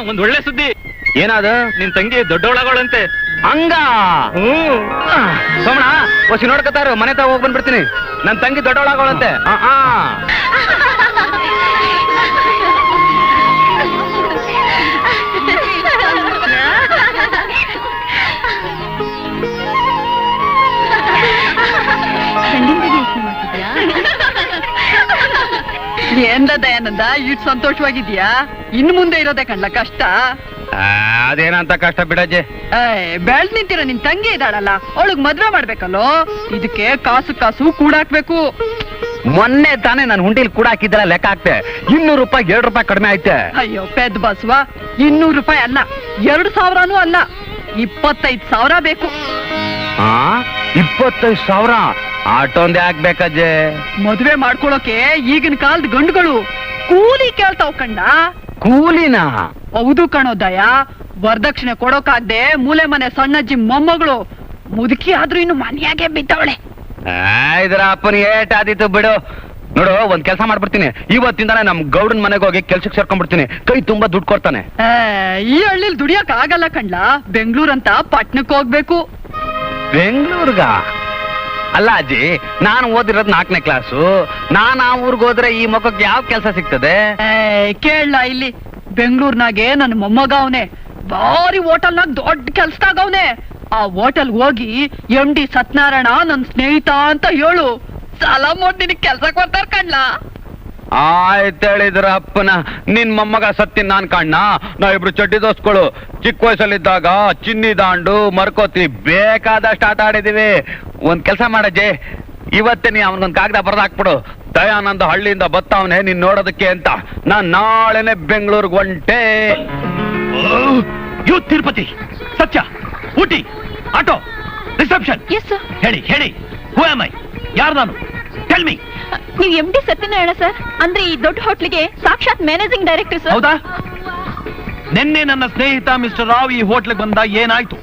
ಒಂದ್ ಒಳ್ಳೆ ಸುದ್ದಿ. ಏನಾದು? ನಿನ್ ತಂಗಿ ದೊಡ್ಡವಳಾಗೋಳಂತೆ. ಹಂಗ ಸೋಮಣ್ಣ ಹೊಸಿ ನೋಡ್ಕೊತಾರ, ಮನೆ ತಾ ಹೋಗಿ ಬಂದ್ಬಿಡ್ತೀನಿ. ನನ್ ತಂಗಿ ದೊಡ್ಡವಳಾಗೋಳಂತೆ. ಏನ್ದ ದಯಾನಂದ ಇಟ್ ಸಂತೋಷವಾಗಿದ್ಯಾ? ಇನ್ನು ಮುಂದೆ ಇರೋದೇ ಕಣ್ಲ ಕಷ್ಟ. ಅದೇನಂತ ಕಷ್ಟ ಬಿಡಜ್ಜೆ. ಬೆಳ್ದ್ ನಿಂತಿರೋ ನಿನ್ ತಂಗಿ ಇದ್ದಾಳಲ್ಲ, ಅವಳಗ್ ಮದ್ವೆ ಮಾಡ್ಬೇಕಲ್ಲೋ. ಇದಕ್ಕೆ ಕಾಸು ಕಾಸು ಕೂಡಾಕ್ಬೇಕು. ಮೊನ್ನೆ ತಾನೇ ನಾನು ಹುಂಡಿಲ್ ಕೂಡ ಹಾಕಿದ್ದಲ್ಲ, ಲೆಕ್ಕ ಹಾಕ್ತೆ. 200 ರೂಪಾಯಿ 2 ರೂಪಾಯಿ ಕಡಿಮೆ ಆಯ್ತೆ. ಅಯ್ಯೋ ಪೆದ್ ಬಸ್ವ, 200 ರೂಪಾಯಿ ಅಲ್ಲ, 2,000ನೂ ಅಲ್ಲ, 25,000 ಬೇಕು. 25,000 ಆಟೊಂದೇ ಆಗ್ಬೇಕಜ್ಜೆ. ಮದ್ವೆ ಮಾಡ್ಕೊಳಕ್ಕೆ ಈಗಿನ ಕಾಲದ ಗಂಡುಗಳು ಕೂಲಿ ಕೇಳ್ತಾವ್ ಕಂಡ. ಕೂಲಿನ? ಹೌದು ಕಣೋ ದಯ. ವರದಕ್ಷಿಣೆ ಕೊಡೋಕಾಗ್ದೆ ಮೂಲೆ ಮನೆ ಸಣ್ಣಜ್ಜಿ ಮೊಮ್ಮಗಳು ಮುದುಕಿ ಆದ್ರೂ ಇನ್ನು ಮನೆಯಾಗೆ ಬಿದ್ದವಳೆ. ಇದ್ರ ಅಪ್ಪನ ಏಟಾದಿತ್ತು ಬಿಡು. ನೋಡು, ಒಂದ್ ಕೆಲಸ ಮಾಡ್ಬಿಡ್ತೀನಿ. ಇವತ್ತಿಂದಾನೆ ನಮ್ ಗೌಡನ್ ಮನೆಗೆ ಹೋಗಿ ಕೆಲ್ಸಕ್ಕೆ ಸೇರ್ಕೊಂಡ್ಬಿಡ್ತೀನಿ. ಕೈ ತುಂಬಾ ದುಡ್ಡು ಕೊಡ್ತಾನೆ. ಈ ಹಳ್ಳಿಲ್ ದುಡಿಯಕ್ ಆಗಲ್ಲ ಕಣ್ಲ. ಬೆಂಗಳೂರಂತ ಪಟ್ನಕ್ ಹೋಗ್ಬೇಕು. ಬೆಂಗಳೂರ್ಗ? ಅಲ್ಲ ಅಜ್ಜಿ, ನಾನು ಓದಿರೋದು 4ನೇ ಕ್ಲಾಸು. ನಾನ್ ಆ ಊರ್ಗ್ ಹೋದ್ರೆ ಈ ಮಗಕ್ಕೆ ಯಾವ ಕೆಲಸ ಸಿಗ್ತದೆ? ಕೇಳಲ್ಲ, ಇಲ್ಲಿ ಬೆಂಗಳೂರ್ನಾಗೆ ನನ್ ಮೊಮ್ಮಗ ಅವನೇ. ಬಾರಿ ಹೋಟೆಲ್ನಾಗ ದೊಡ್ಡ ಕೆಲ್ಸದಾಗವನೆ. ಆ ಹೋಟೆಲ್ ಹೋಗಿ MD ಸತ್ಯನಾರಾಯಣ ನನ್ ಸ್ನೇಹಿತ ಅಂತ ಹೇಳು. ಸಾಲ ನಿನಗ್ ಕೆಲ್ಸ ಕೊಡ್ತಾರ ಕಣ್ಲ. ಆಯ್ತು ಹೇಳಿದ್ರ ಅಪ್ಪನ. ನಿನ್ ಮೊಮ್ಮಗ ಸತ್ತಿ ನಾನ್ ಕಾಣ್ಣ. ನಾವಿಬ್ರು ಚಡ್ಡಿ ದೋಸ್ಗಳು. ಚಿಕ್ಕ ವಯಸ್ಸಲ್ಲಿದ್ದಾಗ ಚಿನ್ನಿ ದಾಂಡು ಮರ್ಕೋತಿ ಬೇಕಾದಷ್ಟು ಆಟ ಆಡಿದೀವಿ. ಒಂದ್ ಕೆಲ್ಸ ಮಾಡಜ್ಜೆ, ಇವತ್ತೇ ನೀ ಅವನೊಂದ್ ಕಾಗದ ಬರ್ದಾಕ್ಬಿಡು. ದಯಾನಂದ ಹಳ್ಳಿಯಿಂದ ಬತ್ತಾವನೆ ನೀನ್ ನೋಡೋದಕ್ಕೆ ಅಂತ. ನಾನ್ ನಾಳೆನೆ ಬೆಂಗಳೂರಿಗೆ ಹೊಂಟೆ. ಯು ತಿರುಪತಿ, ಸತ್ಯ, ಊಟಿ, ಆಟೋ, ರಿಸೆಪ್ಷನ್. ಹೇಳಿ ಹೇಳಿ, ಹೂ ಆಮ್ ಐ? ಯಾರು ನಾನು? Tell me. ನೀವು MD ಸತ್ಯನಾರಾಯಣ ಸರ್, ಅಂದ್ರೆ ಈ ದೊಡ್ಡ ಹೋಟ್ಲಿಗೆ ಸಾಕ್ಷಾತ್ ಮ್ಯಾನೇಜಿಂಗ್ ಡೈರೆಕ್ಟರ್ ಸರ್. ಹೌದಾ? ನಿನ್ನೆ ನನ್ನ ಸ್ನೇಹಿತ ಮಿಸ್ಟರ್ ರಾವ್ ಈ ಹೋಟ್ಲಿಗೆ ಬಂದ, ಏನಾಯ್ತು?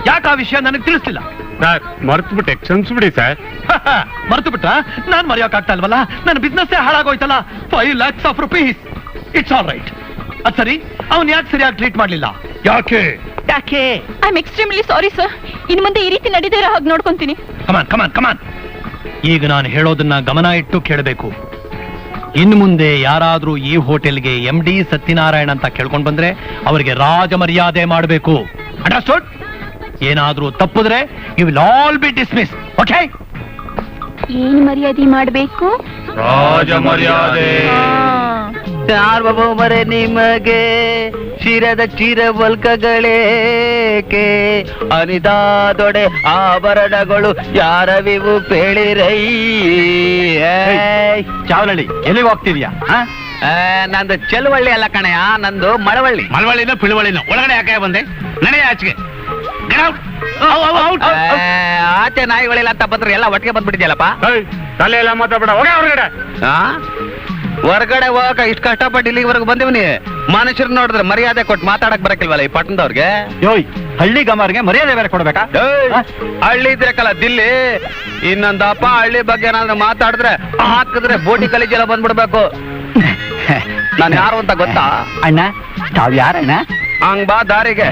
ಯಾಕೆ ಆ ವಿಷಯ ನನಗೆ ತಿಳಿಸ್ಲಿಲ್ಲ? ಸರ್, ಮರ್ತು ಬಿಟ್ಟೆ, ಕ್ಷಮಿಸ್ಬಿಡಿ ಸರ್. ಮರ್ತು ಬಿಟ್ಟ? ನಾನ್ ಮರೆಯೋಕ್ ಆಗ್ತಾ ಇಲ್ವಲ್ಲ, ನನ್ನ ಬಿಸ್ನೆಸ್ ಹಾಳಾಗೋಯ್ತಲ್ಲ. 5 lakhs of rupees. It's all right. ಅದ್ ಸರಿ, ಅವನ್ ಯಾಕೆ ಸರಿಯಾಗಿ ಟ್ರೀಟ್ ಮಾಡ್ಲಿಲ್ಲ? ಯಾಕೆ? I am extremely sorry sir. ಇನ್ ಮುಂದೆ ಈ ರೀತಿ ನಡೀದಿರೋ ಹಾಗೆ ನೋಡ್ಕೊಂತೀನಿ. ಕಮಾನ್ ಕಮಾನ್ ಕಮಾನ್. ಈಗ ನಾನು ಹೇಳೋದನ್ನ ಗಮನ ಇಟ್ಟು ಕೇಳಬೇಕು. ಇನ್ನು ಮುಂದೆ ಯಾರಾದ್ರೂ ಈ ಹೋಟೆಲ್ಗೆ MD ಸತ್ಯನಾರಾಯಣ ಅಂತ ಕೇಳ್ಕೊಂಡ್ ಬಂದ್ರೆ ಅವರಿಗೆ ರಾಜ ಮರ್ಯಾದೆ ಮಾಡಬೇಕು. ಅಂಡರ್ಸ್ಟುಡ್? ಏನಾದ್ರೂ ತಪ್ಪಿದ್ರೆ you will all be dismiss. Okay? ಏನ್ ಮರ್ಯಾದೆ ಮಾಡಬೇಕು? ರಾಜ ಮರ್ಯಾದೆ. ಸಾರ್ವಭೌಮರೇ ನಿಮಗೆ ಶಿರದ ಚಿರವಲ್ಕಗಳೇಕೆ, ಅನಿದಾದೊಡೆ ಆಭರಣಗಳು ಯಾರವಿವು ಪೇಳಿರೈ. ಚಾವನಳ್ಳಿ, ಎಲ್ಲಿಗೆ ಹೋಗ್ತಿದ್ಯಾ? ನಂದು ಚೆಲುವಳ್ಳಿ ಅಲ್ಲ ಕಣಯ್ಯ, ನಂದು ಮಳವಳ್ಳಿ. ಮಳವಳ್ಳಿನ ಪಿಳುವಳ್ಳಿನ ಒಳಗಡೆ ಯಾಕೆ ಬಂದೆ? ನಡೆಯ ಆಚೆಗೆ. ಆಚೆ ನಾಯಿಗಳಿಲ್ಲ ಅಂತ ಬಂದ್ರೆ ಎಲ್ಲ ಒಟ್ಟಿಗೆ ಬಂದ್ಬಿಟ್ಟಿದ್ಯಲ್ಲಪ್ಪ. ತಲೆ ಎಲ್ಲ ಮಾತಾಡ್ಬೇಡ, ಹೋಗ ಹೊರಗಡೆ. ಹೊರಗಡೆ ಹೋಗಕ ಇಷ್ಟು ಕಷ್ಟಪಟ್ಟು ಇಲ್ಲಿವರೆಗೂ ಬಂದಿವ್ನಿ. ಮನುಷ್ಯರು ನೋಡಿದ್ರೆ ಮರ್ಯಾದೆ ಕೊಟ್ಟು ಮಾತಾಡಕ್ ಬರಕಿಲ್ವಲ್ಲ ಈ ಪಟ್ಟಣದವ್ರಿಗೆ. ಹಳ್ಳಿ ಗಮಾರ್ಗೆ ಮರ್ಯಾದೆ ಬೇರೆ ಕೊಡ್ಬೇಕಾ? ಹಳ್ಳಿ ಇದ್ರೆ ಕಲ ದಿಲ್ಲಿ. ಇನ್ನೊಂದಪ್ಪ ಹಳ್ಳಿ ಬಗ್ಗೆ ಏನಾದ್ರು ಮಾತಾಡಿದ್ರೆ ಹಾಕಿದ್ರೆ ಬೋಟಿ ಕಲಿಜೆಲ್ಲ ಬಂದ್ಬಿಡ್ಬೇಕು. ನಾನು ಯಾರು ಅಂತ ಗೊತ್ತಾ ಅಣ್ಣ? ತಾವ್ ಯಾರಣ್ಣ? ಹಂಗ್ ಬಾ ದಾರಿಗೆ.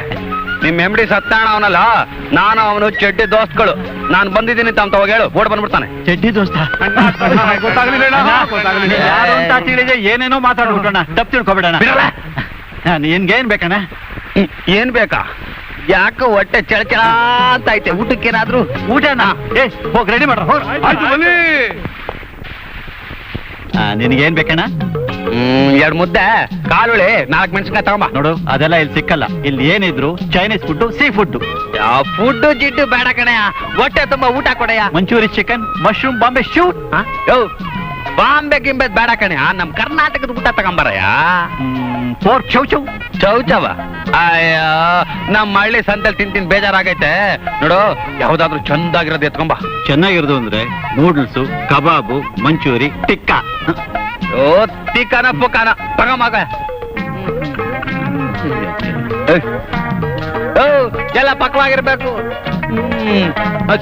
ನಿಮ್ MD ಸತ್ಯನಾರಾಯಣ ಅವನಲ್ಲ, ನಾನು ಅವನು ಚಡ್ಡಿ ದೋಸ್ತಗಳು. ನಾನು ಬಂದಿದ್ದೀನಿ ಅಂತ ಅವಾಗ ಹೇಳು, ಓಡ್ ಬಂದ್ಬಿಡ್ತಾನೆ. ಚಡ್ಡಿ ದೋಸ್ತ? ಏನೇನೋ ಮಾತಾಡ್ಬಿಟ್ಟಣ, ತಪ್ಪು ತಿಳ್ಕೊಬೇಡಣ. ಏನ್ ಬೇಕಣ್ಣ? ಏನ್ ಬೇಕಾ? ಯಾಕೋ ಹೊಟ್ಟೆ ಚಳಚಳ ಅಂತ ಐತೆ. ಊಟಕ್ಕೇನಾದ್ರು? ಊಟನಾ? ಹೋಗ್ ರೆಡಿ ಮಾಡ್ರ. ನಿನಗೇನ್ ಬೇಕಣ್ಣ? 2 ಮುದ್ದೆ, ಕಾಲುಳಿ, 4 ಮೆಣಸಿನ್ಕಾಯಿ ತಗೊಂಬ. ನೋಡು, ಅದೆಲ್ಲ ಇಲ್ಲಿ ಸಿಕ್ಕಲ್ಲ. ಇಲ್ಲಿ ಏನಿದ್ರು ಚೈನೀಸ್ ಫುಡ್, ಸೀ ಫುಡ್. ಯಾವ ಫುಡ್ ಜಿಡ್ಡು ಬೇಡ ಕಣಯ್ಯ, ಹೊಟ್ಟೆ ತುಂಬಾ ಊಟ ಕೊಡಯ್ಯ. ಮಂಚೂರಿ ಚಿಕನ್, ಮಶ್ರೂಮ್, ಬಾಂಬೆ ಶೂಟ್. ಬಾಂಬೆ ಗಿಂಬೆ ಬೇಡ ಕಣಯ್ಯ, ನಮ್ ಕರ್ನಾಟಕದ ಊಟ ತಗೊಂಬರಯ್ಯ. ಪೋರ್ಕ್ ಚೌ ಚೌ. ಚೌಚವ? ಅಯ್ಯ, ನಮ್ಮ ಹಳ್ಳಿ ಸಂತೆಲ್ ತಿಂತೀನಿ ಬೇಜಾರಾಗೈತೆ. ನೋಡು, ಯಾವ್ದಾದ್ರು ಚಂದಾಗಿರೋದು ಎತ್ಕೊಂಬ. ಚೆನ್ನಾಗಿರೋದು ಅಂದ್ರೆ ನೂಡಲ್ಸು, ಕಬಾಬು, ಮಂಚೂರಿ, ಟಿಕ್ಕಾ. ಓ ತಿಕ್ಕನ ಪುಕ್ಕನ ತಗೊಂಬಾಗ. ಎಲ್ಲ ಪಕ್ವಾಗಿರ್ಬೇಕು.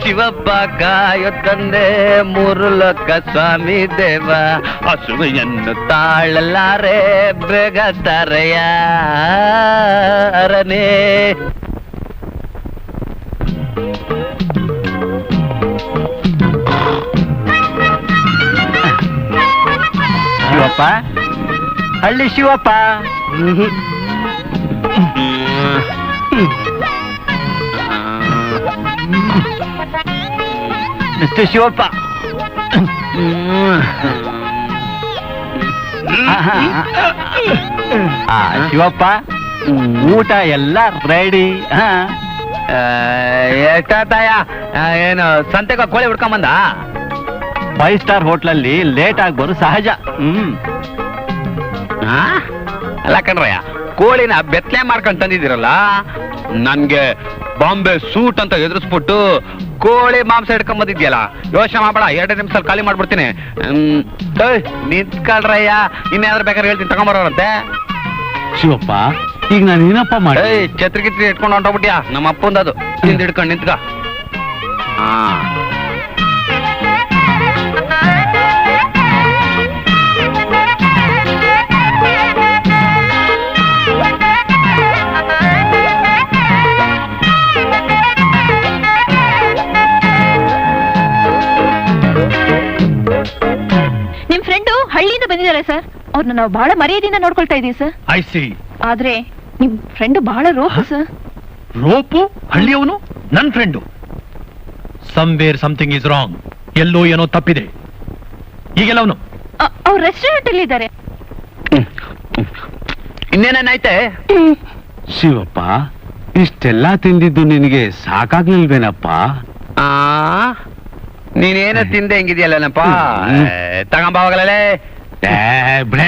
ಶಿವಪ್ಪ ಕಾಯುತ್ತಂದೆ ಮೂರು ಲೋಕ ಸ್ವಾಮಿ ದೇವ ಹಸುವೆಯನ್ನು ತಾಳಲಾರೆ ಬೇಗ ತರೆಯ ಅರನೇ. ಶಿವಪ್ಪ, ಹಳ್ಳಿ ಶಿವಪ್ಪ. ಮಿಸ್ಟರ್ ಶಿವಪ್ಪ, ಶಿವಪ್ಪ, ಊಟ ಎಲ್ಲ ರೆಡಿ. ಎಷ್ಟಾತಾಯ? ಏನು ಸಂತೆಗ ಕೋಳಿ ಹುಡ್ಕೊಂಬಂದ? 5 ಸ್ಟಾರ್ ಹೋಟ್ಲಲ್ಲಿ ಲೇಟ್ ಆಗಿ ಬರೋ ಸಹಜ. ಅಲ್ಲ ಕಣ್ರಯ್ಯ, ಕೋಳಿನ ಬೆತ್ತಲೆ ಮಾಡ್ಕೊಂಡು ತಂದಿದ್ದೀರಲ್ಲ, ನನ್ಗೆ ಬಾಂಬೆ ಸೂಟ್ ಅಂತ ಎದುರಿಸ್ಬಿಟ್ಟು ಕೋಳಿ ಮಾಂಸ ಹಿಡ್ಕೊಂಬಂದಿದ್ಯಲ್ಲ, ಯೋಚನೆ ಮಾಡಬೇಡ, 2 ನಿಮಿಷದಲ್ಲಿ ಖಾಲಿ ಮಾಡ್ಬಿಡ್ತೀನಿ. ನಿಂತ್ಕೊಳ್ರಯ್ಯ, ಇನ್ನೇನಾದ್ರೂ ಬೇಕಾದ್ರೆ ಹೇಳ್ತೀನಿ, ತಗೊಂಬರೋರಂತೆ. ಶಿವಪ್ಪ, ಈಗ ನಾನು ಏನಪ್ಪ ಮಾಡಿ? ಛತ್ರಿ ಗಿತ್ರಿ ಇಟ್ಕೊಂಡು ಹೊಂಟೋಗ್ಬಿಟ್ಯಾ? ನಮ್ಮ ಅಪ್ಪಂದದು, ಹಿಂದ್ ಹಿಡ್ಕೊಂಡು ನಿಂತ್ಕ. ಹಾ, ನಿಮ್ ಫ್ರೆಂಡು ಹಳ್ಳಿಯಿಂದ ಬಂದಿದ್ದಾರೆ ಸರ್. ಅವ್ರನ್ನ ನಾವು ಬಹಳ ಮರ್ಯಾದೆಯಿಂದ ನೋಡ್ಕೊಳ್ತಾ ಇದೀವಿ ಸರ್. I C. ಆದ್ರೆ ನಿಮ್ ಫ್ರೆಂಡ್ ಬಹಳ ರೋಪು ಸರ್. ರೋಪು? ಹಳ್ಳಿಯವನು ನನ್ friend? Somewhere something is wrong. ಎಲ್ಲೋ ಏನೋ ತಪ್ಪಿದೆ. ಈಗೆಲ್ಲ ಅವನು ಅವ್ರ ರೆಸ್ಟೋರೆಂಟ್ ಅಲ್ಲಿ ಇದ್ದಾರೆ. ಇನ್ನೇನೇನಾಯ್ತೆ? ಶಿವಪ್ಪ, ಇಷ್ಟೆಲ್ಲ ತಿಂದಿದ್ದು ನಿನಗೆ ಸಾಕಾಗ್ಲಿಲ್ವೇನಪ್ಪ? ಆ, ನೀನೇನ ತಿಂದೆ ಹೆಂಗಿದ್ಯಲ್ಲನಪ್ಪ? ತಗೊಂಬಾವಾಗಲೇ. ಬಿಡ.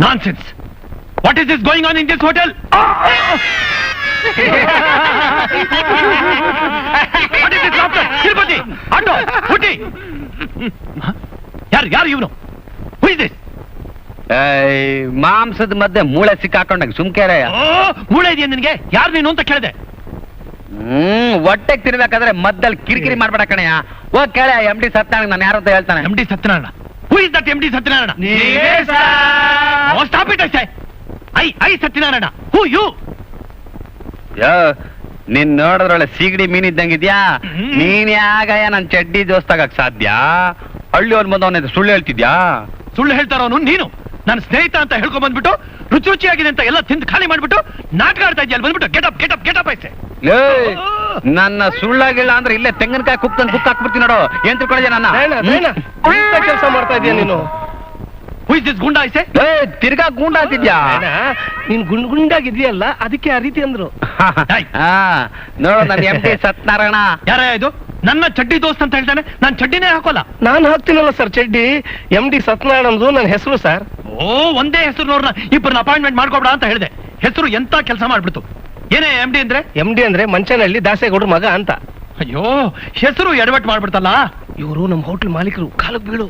Nonsense. What is this going on in this hotel? Tirupati auto ಹುಟ್ಟಿ. ಯಾರು ಇವನು? ಹೂ ಇಸ್ ದಿಸ್? ಮಾಂಸದ ಮಧ್ಯೆ ಮೂಳೆ ಸಿಕ್ಕಾಕೊಂಡಾಗ ಸುಮ್ಕೆರೆ. ಮೂಳೆ ಇದೆಯಾ ನಿನಗೆ? ಯಾರು ನೀನು ಅಂತ ಕೇಳಿದೆ. ಹೊಟ್ಟೆಗೆ ತಿನ್ಬೇಕಾದ್ರೆ ಮಧ್ಯದಲ್ಲಿ ಕಿರಿಕಿರಿ ಮಾಡ್ಬೇಡ ಕಣಯ್ಯ. ಹೋಗ್ ಕೇಳ MD ಸತ್ಯನಾರಾಯಣ ನಾನು ಯಾರು ಅಂತ ಹೇಳ್ತಾನೆ. MD Satyanarayana? Who is that MD Satyanarayana? Stop it ಅಷ್ಟೇ. I Satyanarayana, who you? ನೀನ್ ನೋಡಿದ್ರೊಳ್ಳೆ ಸೀಗಡಿ ಮೀನಿದ್ದಂಗಿದ್ಯಾ? ನೀನ್ ಯಾಗಯ್ಯ ನನ್ ಚಡ್ಡಿ ದೋಸ್ತಾಗಕ್ ಸಾಧ್ಯ? ಹಳ್ಳಿ ಅವ್ನು ಬಂದವನ ಸುಳ್ಳು ಹೇಳ್ತಿದ್ಯಾ? ಸುಳ್ಳು ಹೇಳ್ತಾರವನು ನೀನು. ನನ್ನ ಸ್ನೇಹಿತ ಅಂತ ಹೇಳ್ಕೊಂಡ್ ಬಂದ್ಬಿಟ್ಟು ರುಚಿ ರುಚಿಯಾಗಿದೆ ಅಂತ ಎಲ್ಲ ತಿಂದು ಖಾಲಿ ಮಾಡ್ಬಿಟ್ಟು ನಾಟಕ ಆಡ್ತಾ ಇದ್ಯಾ? ಬಂದ್ಬಿಟ್ಟು ಗೆಟಪ್ ಐತೆ. ನನ್ನ ಸುಳ್ಳಾಗಿಲ್ಲ ಅಂದ್ರೆ ಇಲ್ಲೇ ತೆಂಗಿನಕಾಯಿ ಕುಕ್ತಂದು ಕುಕ್ ಹಾಕ್ಬಿಡ್ತೀನಿ ನೋಡು. ಏನ್ ತಿಳ್ಕೊಂಡಿದ್ಯಾ ನನ್ನ? ಕೆಲಸ ಮಾಡ್ತಾ ಇದೀಯ ನೀನು? ಹೂ ಇಸ್ ದಿಸ್ ಗುಂಡಾ ಐಸೆ? ತಿರ್ಗಾ ಗೂಂಡ ಅಂತಿದ್ಯಾ? ನೀನ್ ಗುಂಡಾಗಿದ್ಯಲ್ಲ, ಅದಕ್ಕೆ ಆ ರೀತಿ ಅಂದ್ರು. ನೋಡು ನನ್ನ MD ಸತ್ಯನಾರಾಯಣ. ಯಾರ ಇದು? ನನ್ನ ಚಡ್ಡಿ ದೋಸ್ತ್ ಅಂತ ಹೇಳ್ತಾನೆ. ನಾನ್ ಚಡ್ಡಿನೇ ಹಾಕೋಲ್ಲ. ನಾನು ಹಾಕ್ತೀನಲ್ಲ ಸರ್ ಚಡ್ಡಿ. MD ಸತ್ಯನಾರಾಯಣದು ನನ್ನ ಹೆಸರು ಸರ್. ಓ, ಒಂದೇ ಹೆಸರು ಇಬ್ಬರನ್ನ ಅಪಾಯಿಂಟ್ಮೆಂಟ್ ಮಾಡ್ಕೊಬೇಡ ಅಂತ ಹೇಳಿದೆ. ಹೆಸರು ಎಂತ ಕೆಲಸ ಮಾಡ್ಬಿಡ್ತು. ಏನೇ MD ಅಂದ್ರೆ? MD ಅಂದ್ರೆ ಮಂಚನಹಳ್ಳಿ ದಾಸೇಗೌಡ್ರ ಮಗ ಅಂತ. ಅಯ್ಯೋ, ಹೆಸರು ಎಡವಟ್ ಮಾಡ್ಬಿಡ್ತಲ್ಲ. ಇವರು ನಮ್ಮ ಹೋಟೆಲ್ ಮಾಲೀಕರು. ಕಾಲಕ್ಕೆ ಬೀಳು.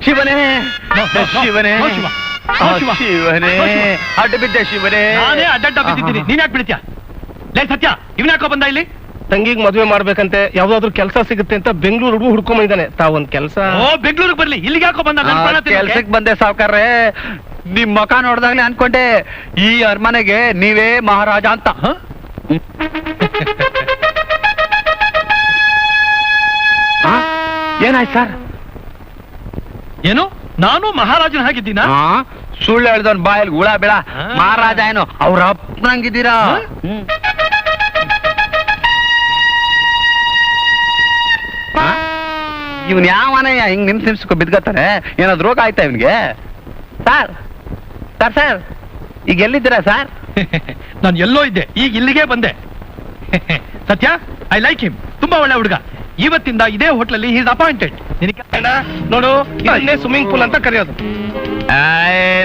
ಶಿವನೇ, ಶಿವನೇ, ಶಿವ. ಶಿವನೇ, ಅಡ್ಡ ಬಿದ್ದೆ ಶಿವನೇ. ನಾನೇ ಅಡ್ಡ ಬಿದ್ದಿದ್ದೀನಿ, ನೀನ್ ಯಾಕೆ ಬಿಡ್ತೀಯ? ಲೇ ಸತ್ಯ, ಇವನ್ ಯಾಕೋ ಬಂದ ಇಲ್ಲಿ? ತಂಗಿಗೆ ಮದುವೆ ಮಾಡ್ಬೇಕಂತೆ, ಯಾವ್ದಾದ್ರು ಕೆಲಸ ಸಿಗುತ್ತೆ ಅಂತ ಬೆಂಗಳೂರಿಗೂ ಹುಡ್ಕೊಂಡ್ ಬಂದಿದ್ದಾನೆ. ತಾವೊಂದ್ ಕೆಲಸ. ಓ, ಬೆಂಗಳೂರಿಗೆ ಬರ್ಲಿ, ಇಲ್ಲಿಗೆ ಯಾಕೋ ಬಂದ? ಕೆಲ್ಸಕ್ಕೆ ಬಂದೆ ಸಾವ್ಕಾರ್ರೆ. ನಿಮ್ ಮುಖ ನೋಡ್ದಾಗ್ಲೇ ಅನ್ಕೊಂಡೆ ಈ ಅರಮನೆಗೆ ನೀವೇ ಮಹಾರಾಜ ಅಂತ. ಏನಾಯ್ತು ಸರ್? ಏನು ನಾನು ಮಹಾರಾಜನ ಹಾಗಿದ್ದೀನ? ಸುಳ್ಳು ಹೇಳ್ದವನ್ ಬಾಯಲ್ಲಿ ಹುಳ ಬೇಡ. ಮಹಾರಾಜ ಏನು ಅವ್ರ ಅಪ್ಪನಂಗಿದ್ದೀರಾ? ಇವನ್ ಯಾವನ ಹಿಂಗ್ ನಿಮ್ಸ್ಕೊ ಬಿದ್ಕೋತಾರೆ? ಏನಾದ್ರು ರೋಗ ಆಯ್ತಾ ಇವನ್ಗೆ? ಸರ್ ಸರ್ ಸರ್ ಈಗ ಎಲ್ಲಿದ್ದೀರಾ ಸರ್? ನಾನು ಎಲ್ಲೋ ಇದ್ದೆ, ಈಗ ಇಲ್ಲಿಗೆ ಬಂದೆ. ಸತ್ಯ, ಐ ಲೈಕ್ ಹಿಮ್. ತುಂಬಾ ಒಳ್ಳೆ ಹುಡುಗ. ಇವತ್ತಿಂದ ಇದೇ ಹೋಟ್ಲಲ್ಲಿ ಈಸ್ ಅಪಾಯಿಂಟೆಡ್. ನೋಡು, ಇದನ್ನೇ ಸ್ವಿಮ್ಮಿಂಗ್ ಪೂಲ್ ಅಂತ ಕರೆಯೋದು.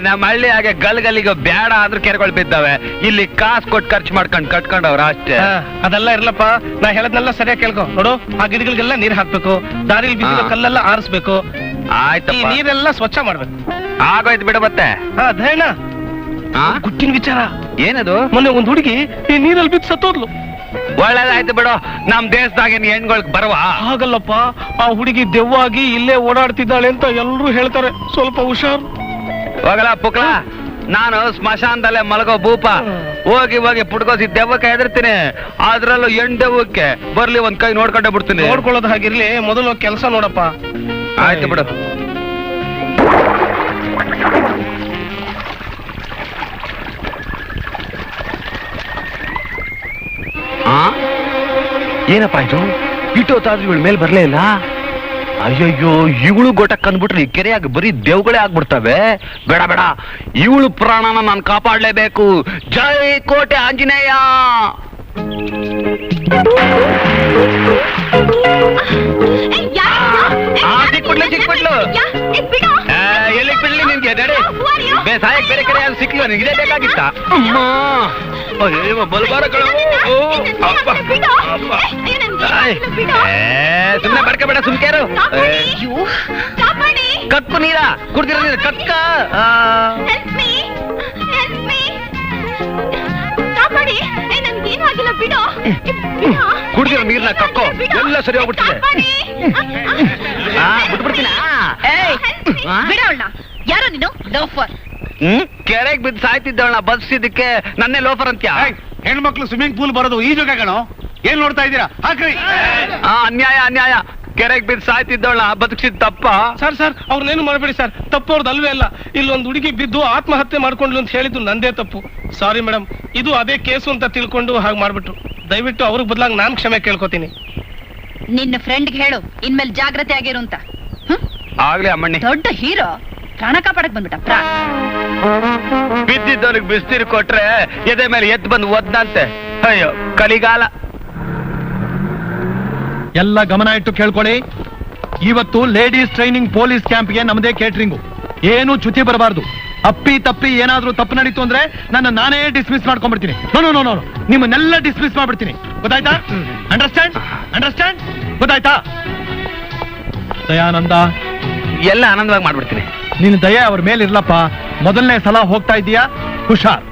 ನಮ್ಮ ಹಳ್ಳಿ ಹಾಗೆ ಗಲ್ಗಲ್ಲಿಗೆ ಬೇಡ ಆದ್ರೂ ಕೆರೆಗಳು ಬಿದ್ದಾವೆ. ಇಲ್ಲಿ ಕಾಸು ಕೊಟ್ಟು ಖರ್ಚು ಮಾಡ್ಕೊಂಡು ಕಟ್ಕೊಂಡವ್ರ ಅಷ್ಟೇ. ಅದೆಲ್ಲ ಇರ್ಲಪ್ಪ, ನಾ ಹೇಳದ್ನೆಲ್ಲ ಸರಿಯಾಗಿ ಕೇಳ್ಕೊ. ನೋಡು, ಆ ಗಿಡಗಳಿಗೆಲ್ಲ ನೀರ್ ಹಾಕ್ಬೇಕು, ದಾರಿಲಿ ಬಿದ್ದಿರೋ ಕಲ್ಲೆಲ್ಲ ಆರಿಸ್ಬೇಕು, ಆಯ್ತು, ನೀರೆಲ್ಲ ಸ್ವಚ್ಛ ಮಾಡ್ಬೇಕು. ಆಗೋಯ್ತು ಬಿಡು ಮತ್ತೆ. ಧೈರ್ಯ ಆ? ಗುಟ್ಟಿನ ವಿಚಾರ. ಏನದು? ಮೊನ್ನೆ ಒಂದ್ ಹುಡುಗಿ ಈ ನೀರಲ್ಲಿ ಬಿದ್ದು ಸತ್ತೋದ್ಲು. ಒಳ್ಳೇದಾಯ್ತು ಬಿಡು, ನಮ್ ದೇಶದಾಗೇನ್ ಹೆಣ್ಗೊಳಗ್ ಬರವಾ? ಹಾಗಲ್ಲಪ್ಪ, ಆ ಹುಡುಗಿ ದೆವ್ವಾಗಿ ಇಲ್ಲೇ ಓಡಾಡ್ತಿದ್ದಾಳೆ ಅಂತ ಎಲ್ರೂ ಹೇಳ್ತಾರೆ. ಸ್ವಲ್ಪ ಹುಷಾರು. ಹೋಗಲ ಪುಕ್ಲ, ನಾನು ಸ್ಮಶಾನದಲ್ಲೇ ಮಲಗೋ ಭೂಪ. ಹೋಗಿ ಹೋಗಿ ಪುಟ್ಕೋಸಿ ದೆವ್ವಕ್ಕೆ ಹೆದರ್ತೀನಿ. ಅದ್ರಲ್ಲೂ ದೆವ್ವಕ್ಕೆ ಬರ್ಲಿ ಒಂದ್ ಕೈ ನೋಡ್ಕೊಂಡೇ ಬಿಡ್ತೀನಿ. ನೋಡ್ಕೊಳ್ಳೋದು ಹಾಗಿರ್ಲಿ, ಮೊದಲು ಕೆಲಸ ನೋಡಪ್ಪ. ಆಯ್ತು ಬಿಡು. ಏನಪ್ಪ ಇದು? ಇಟ್ಟೋತಾದ್ರೂ ಇವಳ ಮೇಲೆ ಬರ್ಲೇ ಇಲ್ಲ. ಅಯ್ಯಯ್ಯೋ, ಇವಳು ಗೊಟಕ್ ಅಂದ್ಬಿಟ್ರೆ ಈ ಕೆರೆಯಾಗಿ ಬರೀ ದೇವ್ಗಳೇ ಆಗ್ಬಿಡ್ತವೆ. ಬೇಡ ಬೇಡ, ಇವಳು ಪ್ರಾಣನ ನಾನು ಕಾಪಾಡ್ಲೇಬೇಕು. ಜೈ ಕೋಟೆ ಆಂಜನೇಯ. ಸಿಕ್ಬಿಡ್ಲು. ಎಲ್ಲಿಗೆ ಬಿಡ್ಲಿ ನಿನ್ಗೆ? ನಡಿ, ಸಾಯಕ್ ಬೇರೆ ಕಡೆ ಯಾರು ಸಿಕ್ಕಿಲ್ಲ, ನಿನ್ಗೆ ಇದೇ ಬೇಕಾಗಿತ್ತ? ಅಮ್ಮ, ಅಯ್ಯೋ ಬಲ್ಬಾರಗಳು. ಸುಮ್ನೆ ಬಡ್ಕಬೇಡ, ಸುಮ್ಕೇರು. ಕಕ್ಕು ನೀರ ಕುಡ್ದಿರೋ ನೀರು ಕಕ್ಕ. ಕುಡ್ದಿರೋ ನೀರ್ನ ಕಕ್ಕೋ, ಎಲ್ಲ ಸರಿ ಹೋಗ್ಬಿಡ್ತದೆ. ಬಿಟ್ಬಿಡ್ತೀನ? ಯಾರೋ ನೀನು ಲೋಫರ್. ಕೆರೆಗೆ ಬಿದ್ದು ಸಾಯ್ತಿದ್ದವಳ ಬಸ್ಸಿದ್ದಕ್ಕೆ ನನ್ನೇ ಲೋಫರ್ ಅಂತ್ಯಾ? ಹೆಣ್ಮಕ್ಳು ಸ್ವಿಮ್ಮಿಂಗ್ ಪೂಲ್ ಬರೋದು ಈಜೋಗಣೋ. ಏನ್ ನೋಡ್ತಾ ಇದ್ದೀರಾ? ಹಾಕ್ರಿ. ಅನ್ಯಾಯ ಅನ್ಯಾಯ. ಕೆರೆಗೆ ಬಿದ್ದು ಸಾಯ್ತಿದ್ದವಳ ಬದುಕಿಸಿದ ತಪ್ಪ? ಸರ್ ಅವ್ರನ್ನೇನು ಮಾಡಬೇಡಿ ಸರ್, ತಪ್ಪು ಅವ್ರದ್ದು ಅಲ್ವೇ ಅಲ್ಲ. ಇಲ್ಲೊಂದು ಹುಡುಗಿ ಬಿದ್ದು ಆತ್ಮಹತ್ಯೆ ಮಾಡ್ಕೊಂಡ್ಲು ಅಂತ ಹೇಳಿದ್ದು ನಂದೇ ತಪ್ಪು. ಸಾರಿ ಮೇಡಮ್, ಇದು ಅದೇ ಕೇಸು ಅಂತ ತಿಳ್ಕೊಂಡು ಹಾಗೆ ಮಾಡ್ಬಿಟ್ರು. ದಯವಿಟ್ಟು ಅವ್ರಿಗೆ ಬದಲಾಗಿ ನಾನು ಕ್ಷಮೆ ಕೇಳ್ಕೊತೀನಿ. ನಿನ್ನ ಫ್ರೆಂಡ್ಗೆ ಹೇಳು ಇನ್ಮೇಲೆ ಜಾಗ್ರತೆ ಆಗಿರು ಅಂತ. ಆಗ್ಲಿ ಅಮ್ಮಣ್ಣಿ. ದೊಡ್ಡ ಹೀರೋ ಪ್ರಾಣ ಕಾಪಾಡಕ್ ಬಂದ್ಬಿಟ್ಟ. ಬಿದ್ದಿದ್ದವ್ರಿಗೆ ಬಿಸ್ತೀರು ಕೊಟ್ರೆ ಎದೆ ಮೇಲೆ ಎದ್ದು ಬಂದು ಒದ್ದಂತೆ. ಅಯ್ಯೋ ಕಲಿಗಾಲ. ಎಲ್ಲ ಗಮನ ಇಟ್ಟು ಕೇಳ್ಕೊಳ್ಳಿ. ಇವತ್ತು ಲೇಡೀಸ್ ಟ್ರೈನಿಂಗ್ ಪೊಲೀಸ್ ಕ್ಯಾಂಪ್ಗೆ ನಮ್ಮದೇ ಕೇಟರಿಂಗು. ಏನು ಚ್ಯುತಿ ಬರಬಾರ್ದು. ಅಪ್ಪಿ ತಪ್ಪಿ ಏನಾದ್ರೂ ತಪ್ಪು ನಡೀತು ಅಂದ್ರೆ ನಾನೇ ಡಿಸ್ಮಿಸ್ ಮಾಡ್ಕೊಂಡ್ಬಿಡ್ತೀನಿ. ನೋ, ನಿಮ್ಮನ್ನೆಲ್ಲ ಡಿಸ್ಮಿಸ್ ಮಾಡ್ಬಿಡ್ತೀನಿ. ಗೊತ್ತಾಯ್ತಾ? ಅಂಡರ್ಸ್ಟ್ಯಾಂಡ್? ಗೊತ್ತಾಯ್ತಾ? ದಯಾನಂದ, ಎಲ್ಲ ಆನಂದವಾಗಿ ಮಾಡ್ಬಿಡ್ತೀನಿ. ನಿನ್ನ ದಯ ಅವ್ರ ಮೇಲೆ ಇರ್ಲಪ್ಪ. ಮೊದಲನೇ ಸಲ ಹೋಗ್ತಾ ಇದೀಯಾ, ಹುಷಾರ್.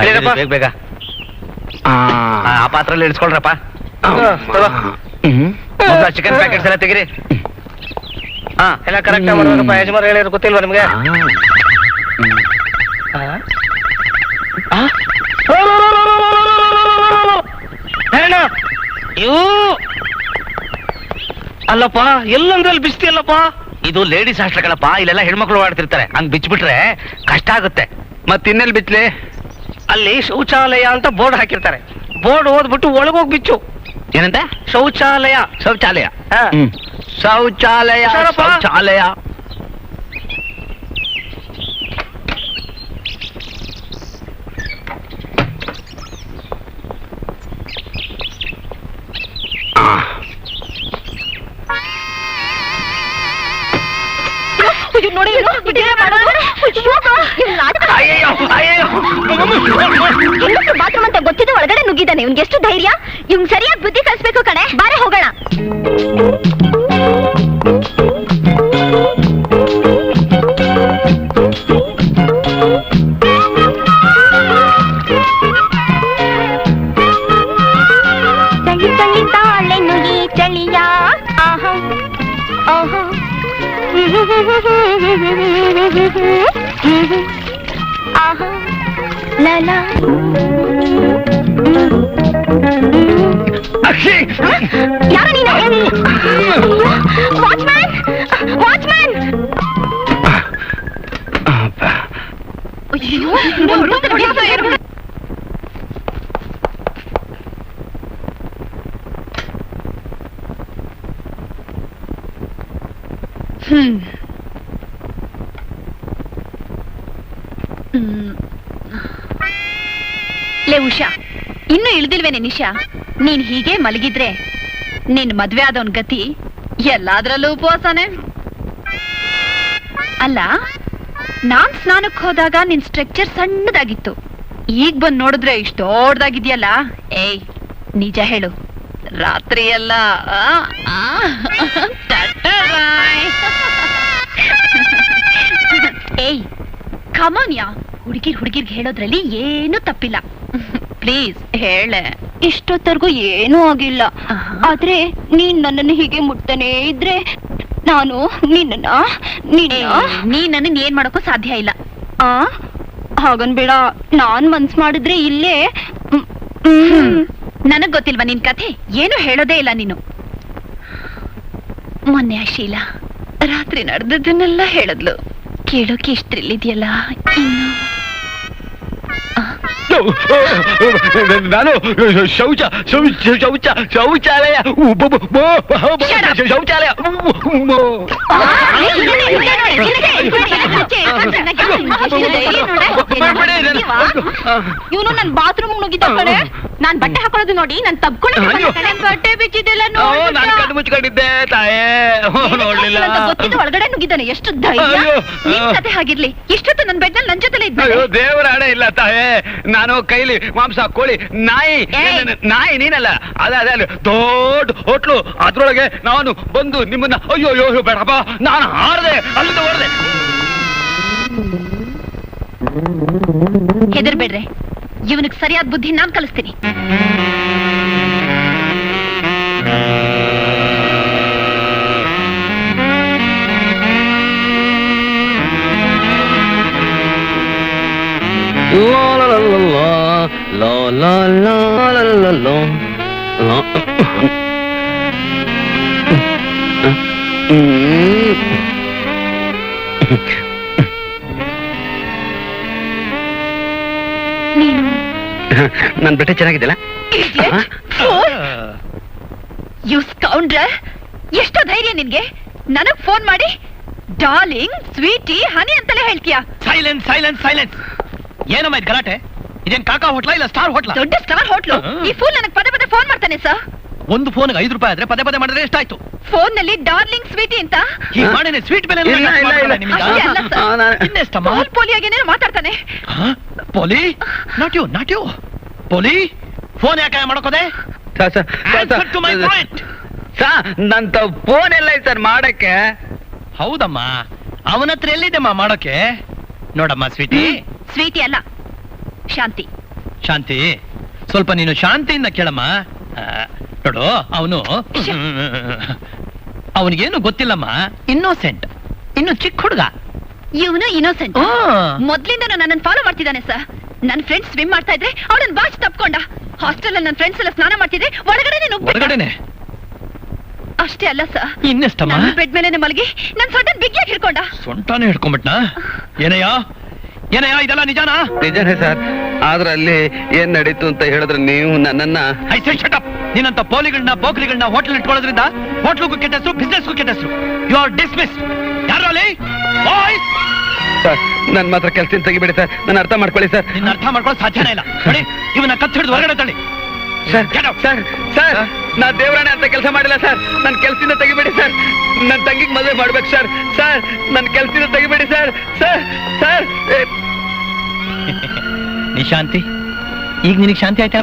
ಬೇಗ ಬೇಗ ಆ ಪಾತ್ರಲ್ಲಿ ಇಡ್ಸ್ಕೊಳ್ರಪ್ಪ. ಚಿಕನ್ ಪ್ಯಾಕೆಟ್ಸ್ ಎಲ್ಲ ತೆಗಿರಿ. ಎಲ್ಲ ಕರೆಕ್ಟ್ ಮಾಡ್ಬೇಕಪ್ಪ. ಯಜಮಾನ ಹೇಳಿದ್ರು ಗೊತ್ತಿಲ್ವಾ ನಿಮ್ಗೆ? ಅಲ್ಲಪ್ಪ, ಎಲ್ಲಂದ್ರಲ್ಲಿ ಬಿಸ್ತಿ ಅಲ್ಲಪ್ಪ. ಇದು ಲೇಡೀಸ್ ಹಾಸ್ಟೆಲ್ಗಳಪ್ಪ, ಇಲ್ಲೆಲ್ಲ ಹೆಣ್ಮಕ್ಳು ಓಡಾಡ್ತಿರ್ತಾರೆ. ಹಂಗ್ ಬಿಚ್ಬಿಟ್ರೆ ಕಷ್ಟ ಆಗುತ್ತೆ. ಮತ್ ಇನ್ನೆಲ್ಲಿ ಬಿಚ್ಲಿ? ಅಲ್ಲಿ ಶೌಚಾಲಯ ಅಂತ ಬೋರ್ಡ್ ಹಾಕಿರ್ತಾರೆ. ಬೋರ್ಡ್ ಓದ್ಬಿಟ್ಟು ಒಳಗೋಗಿ ಬಿಚ್ಚು. ಏನಂತ? ಶೌಚಾಲಯ. ಶೌಚಾಲಯ. ಹಾ. ಶೌಚಾಲಯ. ಹುಷಾರಪ್ಪ. ಶೌಚಾಲಯ. ನೋಡಿ ಬಾತ್ರೂಮ್ ಅಂತ ಗೊತ್ತಿದ್ದು ಒಳಗಡೆ ನುಗ್ಗಿದ್ದಾನೆ. ಇವ್ನಿಗೆ ಎಷ್ಟು ಧೈರ್ಯ! ಇವ್ನ್ ಸರಿಯಾಗಿ ಬುದ್ಧಿ ಕಲಿಸ್ಬೇಕು ಕಣೆ. ಬಾರೆ ಹೋಗೋಣ. ಚಳಿ ಚಳಿ ತಾಳೆ ನುಗಿ ಚಳಿಯ ಆಹಾ ಆಹಾ ಆಹಾ ಲಲಾ. ಯಾರು ನೀನು? ವಾಚ್ಮ್ಯಾನ್! ವಾಚ್ಮ್ಯಾನ್! ಅಯ್ಯೋ, ಲೇ ಉಷಾ, ಇನ್ನೂ ಇಳ್ದಿಲ್ವೇನೆ ನಿಶಾ? ನೀನ್ ಹೀಗೆ ಮಲಗಿದ್ರೆ ನಿನ್ ಮದ್ವೆ ಆದವನ್ ಗತಿ ಎಲ್ಲಾದ್ರಲ್ಲೂ ಉಪವಾಸನೆ. ಅಲ್ಲ, ನಾನ್ ಸ್ನಾನಕ್ ಹೋದಾಗ ನಿನ್ ಸ್ಟ್ರಕ್ಚರ್ ಸಣ್ಣದಾಗಿತ್ತು. ಈಗ ಬಂದ್ ನೋಡಿದ್ರೆ ಇಷ್ಟ ದೊಡ್ಡದಾಗಿದ್ಯಲ್ಲ. ಏಯ್, ನಿಜ ಹೇಳು, ರಾತ್ರಿ ಎಲ್ಲ ಏಯ್ ಕಮಾನ್ಯಾ, ಹುಡುಗಿರ್ಗೆ ಹೇಳೋದ್ರಲ್ಲಿ ಏನು ತಪ್ಪಿಲ್ಲ. ಪ್ಲೀಸ್ ಹೇಳೆ. ಇಷ್ಟೊತ್ತರ್ಗೂ ಏನೂ ಆಗಿಲ್ಲ. ಆದ್ರೆ ನೀನ್ ನನ್ನನ್ನು ಹೀಗೆ ಮುಟ್ತಾನೆ ಇದ್ರೆ ನಾನು ನೀನ್ ಏನ್ ಮಾಡೋಕ್ಕೂ ಸಾಧ್ಯ ಇಲ್ಲ. ಹಾಗನ್ಬೇಡ. ನಾನ್ ಮನ್ಸ್ ಮಾಡಿದ್ರೆ ಇಲ್ಲೇ ನನಗ್ ಗೊತ್ತಿಲ್ವಾ ನಿನ್ ಕಥೆ? ಏನು ಹೇಳೋದೇ ಇಲ್ಲ ನೀನು. ಮೊನ್ನೆ ಆ ಶೀಲಾ ರಾತ್ರಿ ನಡೆದದ್ದನ್ನೆಲ್ಲ ಹೇಳಿದ್ಲು. ಕೇಳೋಕೆ ಇಷ್ಟ ಥ್ರಿಲ್ ಇದೆಯಲ್ಲ. ಇನ್ನು ನಾನು ಶೌಚಾಲಯ ಶೌಚಾಲಯ ಇವನು ನನ್ ಬಾತ್ರೂಮ್ ನುಗ್ಗಿದ್ದ ಕಡೆ ನಾನ್ ಬಟ್ಟೆ ಹಾಕೊಳ್ಳೋದು ನೋಡಿ ನನ್ ತಬ್ಕೊಂಡು ಬಟ್ಟೆ ಬಿಚ್ಚಿದ್ದೆಲ್ಲ ನಾನು ಕಣ್ಣು ಮುಚ್ಕೊಂಡಿದ್ದೆ ತಾಯೇ, ನೋಡ್ಲಿಲ್ಲ. ಗೊತ್ತಿದ್ದು ಒಳಗಡೆ ನುಗ್ಗಿದ್ದಾನೆ. ಎಷ್ಟು ಧೈರ್ಯ. ನಿನ್ ಕತೆ ಹಾಗಿರ್ಲಿ, ಇಷ್ಟೊತ್ತು ನನ್ ಬೆಡ್ನಲ್ಲಿ ನನ್ ಜೊತೆಲೆ ಇದ್ದ. ಅಯ್ಯೋ ದೇವರ ಹಣೆ ಇಲ್ಲ ತಾಯೇ, ನಾನು ಕೈಲಿ ಮಾಂಸ ಕೋಳಿ ನಾಯಿ ನೀನಲ್ಲ, ಅದೇ ಅಲ್ಲಿ ದೊಡ್ಡ ಹೋಟ್ಲು, ಅದ್ರೊಳಗೆ ನಾನು ಬಂದು ನಿಮ್ಮನ್ನ ಅಯ್ಯೋ ಅಯ್ಯೋ ಬೇಡಪ್ಪ ನಾನು ಹಾರದೆ ಅಲ್ಲಿಂದ ಹೊರದೆ. ಹೆದರ್ಬೇಡ್ರೆ, ಇವನಿಗೆ ಸರಿಯಾದ ಬುದ್ಧಿ ನಾನ್ ಕಲಿಸ್ತೀನಿ. ನೀನು ನನ್ ಬೆಟ್ಟೆ ಚೆನ್ನಾಗಿದ್ದಲ್ಲ? ಯು ಸ್ಕೌಂಡ್ರಲ್, ಎಷ್ಟೋ ಧೈರ್ಯ ನಿನ್ಗೆ ನನಗ್ ಫೋನ್ ಮಾಡಿ ಡಾರ್ಲಿಂಗ್, ಸ್ವೀಟಿ, ಹನಿ ಅಂತಲೇ ಹೇಳ್ತೀಯಾ? Silence silence silence. ಏನಮ್ಮ ಇದು ಗಲಾಟೆ? ಇದೇನ್ ಕಾಕಾ ಹೋಟ್ಲಾ ಇಲ್ಲ ಸ್ಟಾರ್ ಹೋಟ್ಲಾ? ದೊಡ್ಡ ಸ್ಟಾರ್ ಹೋಟ್ಲು. ಈ ಫೂಲ್ ನನಗ್ ಪದೇ ಪದೇ ಫೋನ್ ಮಾಡ್ತಾನೆ ಸರ್. ಒಂದು ಫೋನ್ಗೆ 5 ರೂಪಾಯಿ ಆದ್ರೆ ಪದೇ ಮಾಡಿದ್ರೆ ಎಷ್ಟಾಯ್ತು? ಫೋನ್ ನಲ್ಲಿ ಡಾರ್ಲಿಂಗ್, ಸ್ವೀಟಿ ಅಂತ ಹೀಗೆ ಮಾಡೇನೆ ಸ್ವೀಟ್ ಬೆಲೆ ಇಲ್ಲ, ಅಷ್ಟೇ ಅಲ್ಲ ಸರ್, ಇನ್ನೆಷ್ಟಮ್ಮ? ಪೋಲಿಯಾಗಿ ಮಾತಾಡ್ತಾನೆ. ಪೋಲಿ ನಾಟ್ ಯು ಪೋಲಿ. ಫೋನ್ ಯಾಕೆ ಮಾಡೋಕೋದೆ? Answer to my point. ನಂತ ಫೋನ್ ಎಲ್ಲ ಸರ್ ಮಾಡಕ್ಕೆ. ಹೌದಮ್ಮ, ಅವನ ಹತ್ರ ಎಲ್ಲಿದೆಮ್ಮ ಮಾಡೋಕೆ? ನೋಡಮ್ಮ ಸ್ವೀಟಿ. ಸ್ವೀಟಿ ಅಲ್ಲ, ಶಾಂತಿ. ಶಾಂತಿ, ಸ್ವಲ್ಪ ನೀನು ಶಾಂತಿಯಿಂದ ಕೇಳಮ್ಮ. ನೋಡು, ಅವನಿಗೇನು ಗೊತ್ತಿಲ್ಲಮ್ಮ, ಇನ್ನೋಸೆಂಟ್, ಇನ್ನು ಚಿಕ್ಕ ಹುಡುಗ. ಇವನು ಇನ್ನೋಸೆಂಟ್. ಮೊದ್ಲಿಂದನೂ ನನ್ನನ್ನು ಫಾಲೋ ಮಾಡ್ತಿದ್ದಾನೆ ಸರ್. ನನ್ನ ಫ್ರೆಂಡ್ಸ್ ಸ್ವಿಮ್ ಮಾಡ್ತಾ ಇದ್ರೆ ಅವಳನ್ನ ಬಾಚ್ ತಪ್ಕೊಂಡ. ಹಾಸ್ಟೆಲ್ ನನ್ನ ಫ್ರೆಂಡ್ಸ್ ಎಲ್ಲ ಸ್ನಾನ ಮಾಡ್ತಿದ್ರೆ ಒಳಗಡೆನೆ ಅಷ್ಟೇ ಅಲ್ಲ ಸರ್, ಇನ್ನೆಷ್ಟಮ್ಮ? ಬೆಡ್ ಮೇಲೆ ಮಲಗಿ ನನ್ ಸೊಂಟನ್ ಬಿಗಿಯಾಗಿ ಹಿಡ್ಕೊಂಡ. ಸೊಂಟಾನೆ ಹಿಡ್ಕೊಂಡ್ಬಿಟ್ನಾ? ಏನಯ್ಯ ಇದೆಲ್ಲ ನಿಜಾನಾ? ನಿಜನೇ ಸರ್, ಆದ್ರೆ ಅಲ್ಲಿ ಏನ್ ನಡೀತು ಅಂತ ಹೇಳಿದ್ರೆ ನೀವು ನನ್ನನ್ನ ನೀನಂತ ಪೋಲಿಗಳನ್ನ ಬೋಕ್ರಿಗಳನ್ನ ಹೋಟ್ಲ್ ಇಟ್ಕೊಳ್ಳೋದ್ರಿಂದ ಹೋಟ್ಲಿಗೂ ಕೆಟ್ಟ ಹೆಸರು, ಬಿಸ್ನೆಸ್ಗೂ ಕೆಟ್ಟ ಹೆಸರು. You are dismissed. ಯಾರು ಅಲ್ಲಿ? ಸರ್, ನನ್ ಮಾತ್ರ ಕೆಲಸ ತೆಗಿಬೇಡಿ ಸರ್, ನನ್ನ ಅರ್ಥ ಮಾಡ್ಕೊಳ್ಳಿ ಸರ್. ನಿನ್ನ ಅರ್ಥ ಮಾಡ್ಕೊಳ್ಳೋ ಸಾಧ್ಯನೇ ಇಲ್ಲ. ನೋಡಿ, ಇವನ್ನ ಕತ್ತು ಹಿಡಿದು ಹೊರಗಡೆ ತಳ್ಳಿ. ಸರ್ ಸರ್ ಸರ್, ನಾ ದೇವರಾಣೆ ಅಂತ ಕೆಲಸ ಮಾಡಿಲ್ಲ ಸರ್, ನನ್ನ ಕೆಲಸದಿಂದ ತೆಗಿಬೇಡಿ ಸರ್. ನನ್ನ ತಂಗಿಗೆ ಮದುವೆ ಮಾಡ್ಬೇಕು ಸರ್. ಸರ್, ನನ್ನ ಕೆಲಸದಿಂದ ತೆಗಿಬೇಡಿ ಸರ್. ಸರ್ ಸರ್ ನಿಶಾಂತಿ, ಈಗ ನಿನಗೆ ಶಾಂತಿ ಆಯ್ತಾ?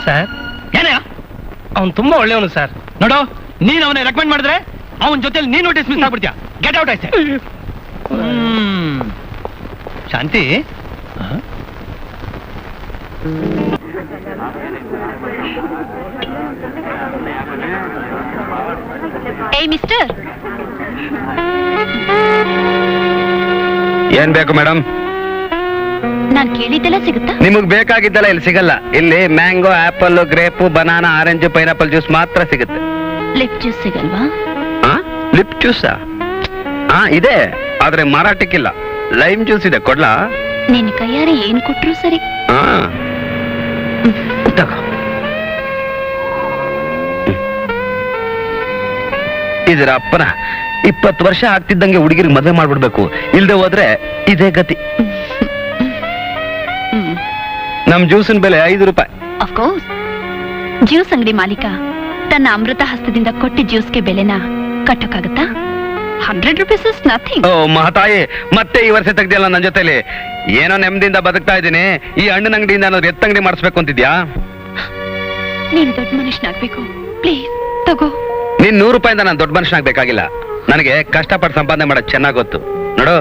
ಸರ್, ಏನೇ ಅವ್ನು ತುಂಬಾ ಒಳ್ಳೆಯವನು ಸರ್. ನೋಡು, ನೀನ್ ಅವನ ರೆಕಮೆಂಡ್ ಮಾಡಿದ್ರೆ ಅವನ ಜೊತೆಲಿ ನೀನು ಡಿಸ್ಮಿಸ್ ಆಗ್ಬಿಡ್ತೀಯ. ಗೆಟ್ ಔಟ್ ಆಯ್ತು. ಶಾಂತಿ, ಏ ಮಿಸ್ಟರ್, ಏನ್ ಬೇಕು ಮೇಡಮ್? ನಾನ್ ಕೇಳಿದ್ದೆಲ್ಲ ಸಿಗುತ್ತಾ? ನಿಮಗ್ ಬೇಕಾಗಿದ್ದಲ್ಲ ಇಲ್ಲಿ ಸಿಗಲ್ಲ. ಇಲ್ಲಿ mango, apple, grape, banana, orange, pineapple juice ಮಾತ್ರ ಸಿಗುತ್ತೆ. ಲಿಪ್ ಜ್ಯೂಸ್ ಸಿಗಲ್ವಾ? ಲಿಪ್ ಜ್ಯೂಸಾ? ಇದೆ, ಆದ್ರೆ ಮಾರಾಟಕ್ಕಿಲ್ಲ. ಲೈಮ್ ಜ್ಯೂಸ್ ಇದೆ, ಕೊಡ್ಲಾ? ನಿನ್ನ ಕೈಯಾರೆ ಏನ್ ಕೊಟ್ರು ಸರಿ. ತಗೋ. ಇದರ ಅಪ್ಪನ 20 ವರ್ಷ ಆಗ್ತಿದ್ದಂಗೆ ಹುಡುಗಿರಿಗೆ ಮದುವೆ ಮಾಡ್ಬಿಡ್ಬೇಕು, ಇಲ್ದೆ ಹೋದ್ರೆ ಇದೇ ಗತಿ. ನಮ್ ಜ್ಯೂಸಿನ ಬೆಲೆ 5 ರೂಪಾಯಿ. ಅಫ್ಕೋರ್ಸ್, ಜ್ಯೂಸ್ ಅಂಗಡಿ ಮಾಲೀಕ ತನ್ನ ಅಮೃತ ಹಸ್ತದಿಂದ ಕೊಟ್ಟ ಜ್ಯೂಸ್ಗೆ ಬೆಲೆನ ಕಟ್ಟಕ್ಕಾಗತ್ತಾ? 100 rupees is nothing. ಓ ಮಹಾತಾಯಿ, ಮತ್ತೆ ಈ ವರ್ಷ ತೆಗ್ದಿಯಲ್ಲ ನನ್ನ ಜೊತೆಲಿ. ಏನೋ ನೆಮ್ಮದಿಯಿಂದ ಬದುಕ್ತಾ ಇದ್ದೀನಿ, ಈ ಹಣ್ಣಿನ ಅಂಗಡಿಯಿಂದ ಏನಾದ್ರು ಎತ್ತಂಗಡಿ ಮಾಡಿಸ್ಬೇಕು ಅಂತಿದ್ಯಾ? ನೀನ್ ದೊಡ್ಡ ಮನುಷ್ಯನಾಗ್ಬೇಕು ಪ್ಲೀಸ್ ತಗೋ. ನೀನ್ 100 ರೂಪಾಯಿಂದ ನಾನು ದೊಡ್ಡ ಮನುಷ್ಯನಾಗ್ಬೇಕಾಗಿಲ್ಲ. ನನಗೆ ಕಷ್ಟಪಟ್ಟು ಸಂಪಾದನೆ ಮಾಡೋದು ಚೆನ್ನಾಗ್ ಗೊತ್ತು. ನೋಡು,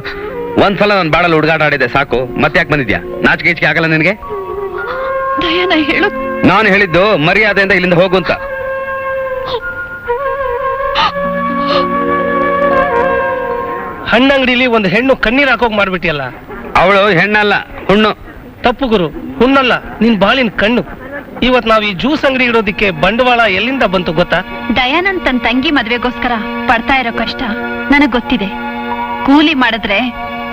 ಒಂದ್ಸಲ ನಾನು ಬಾಳಲ್ಲಿ ಹುಡುಗಾಟ ಆಡಿದೆ ಸಾಕು. ಮತ್ತೆ ಯಾಕೆ ಬಂದಿದ್ಯಾ? ನಾಚಿಕೆ ಈಚಿಕೆ ಆಗಲ್ಲ ನಿನಗೆ? ದಯಾನ ಹೇಳು. ನಾನು ಹೇಳಿದ್ದು ಮರ್ಯಾದೆಯಿಂದ ಇಲ್ಲಿಂದ ಹೋಗು ಅಂತ. ಹಣ್ಣಂಗಡಿಲಿ ಒಂದು ಹೆಣ್ಣು ಕಣ್ಣೀರ್ ಹಾಕೋಕ್ ಮಾಡ್ಬಿಟ್ಟಿಯಲ್ಲ. ಅವಳು ಹೆಣ್ಣಲ್ಲ, ಹುಣ್ಣು. ತಪ್ಪು ಗುರು, ಹುಣ್ಣಲ್ಲ, ನಿನ್ ಬಾಳಿನ ಕಣ್ಣು. ಇವತ್ ನಾವ್ ಈ ಜ್ಯೂಸ್ ಅಂಗಡಿ ಇಡೋದಿಕ್ಕೆ ಬಂಡವಾಳ ಎಲ್ಲಿಂದ ಬಂತು ಗೊತ್ತಾ? ದಯಾನಂದ್ ತನ್ನ ತಂಗಿ ಮದ್ವೆಗೋಸ್ಕರ ಪಡ್ತಾ ಇರೋ ಕಷ್ಟ ನನಗ್ ಗೊತ್ತಿದೆ. ಕೂಲಿ ಮಾಡಿದ್ರೆ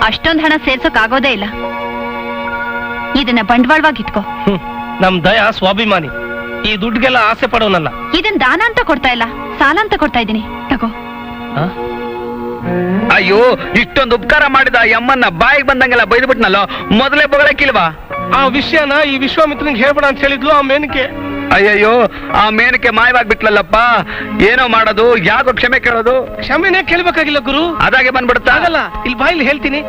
ಅಷ್ಟೊಂದ್ ಹಣ ಸೇರ್ಸೋಕ್ ಆಗೋದೇ ಇಲ್ಲ. ಇದನ್ನ ಬಂಡವಾಳವಾಗಿಟ್ಕೋ. ನಮ್ ದಯ ಸ್ವಾಭಿಮಾನಿ, ಈ ದುಡ್ಡಿಗೆಲ್ಲ ಆಸೆ ಪಡೋನಲ್ಲ. ಇದನ್ ದಾನ ಅಂತ ಕೊಡ್ತಾ ಇಲ್ಲ, ಸಾಲ ಅಂತ ಕೊಡ್ತಾ ಇದೀನಿ, ತಗೋ. ಅಯ್ಯೋ, ಇಷ್ಟೊಂದು ಉಪಕಾರ ಮಾಡಿದ ಅಮ್ಮನ್ನ ಬಾಯಿಗೆ ಬಂದಂಗೆಲ್ಲ ಬೈದ್ಬಿಟ್ನಲ್ಲೋ, ಮೊದಲೇ ಬಗಳಕ್ಕಿಲ್ವಾ? ಆ ವಿಷಯನ ಈ ವಿಶ್ವಾಮಿತ್ರನಿಗೆ ಹೇಳ್ಬೇಡ ಅಂತ ಹೇಳಿದ್ಲು ಆ ಮೇನಕೆ. ಅಯ್ಯಯ್ಯೋ, ಆ ಮೇನಕೆ ಮಾಯವಾಗ್ಬಿಟ್ಲಲ್ಲಪ್ಪ. ಏನೋ ಮಾಡೋದು, ಯಾಕೋ ಕ್ಷಮೆ ಕೇಳೋದು? ಕ್ಷಮೆನೇ ಕೇಳ್ಬೇಕಾಗಿಲ್ಲ ಗುರು, ಅದಾಗೆ ಬಂದ್ಬಿಡುತ್ತಾ? ಆಗಲ್ಲ. ಇಲ್ಲಿ ಬಾಯಿಲಿ ಹೇಳ್ತೀನಿ.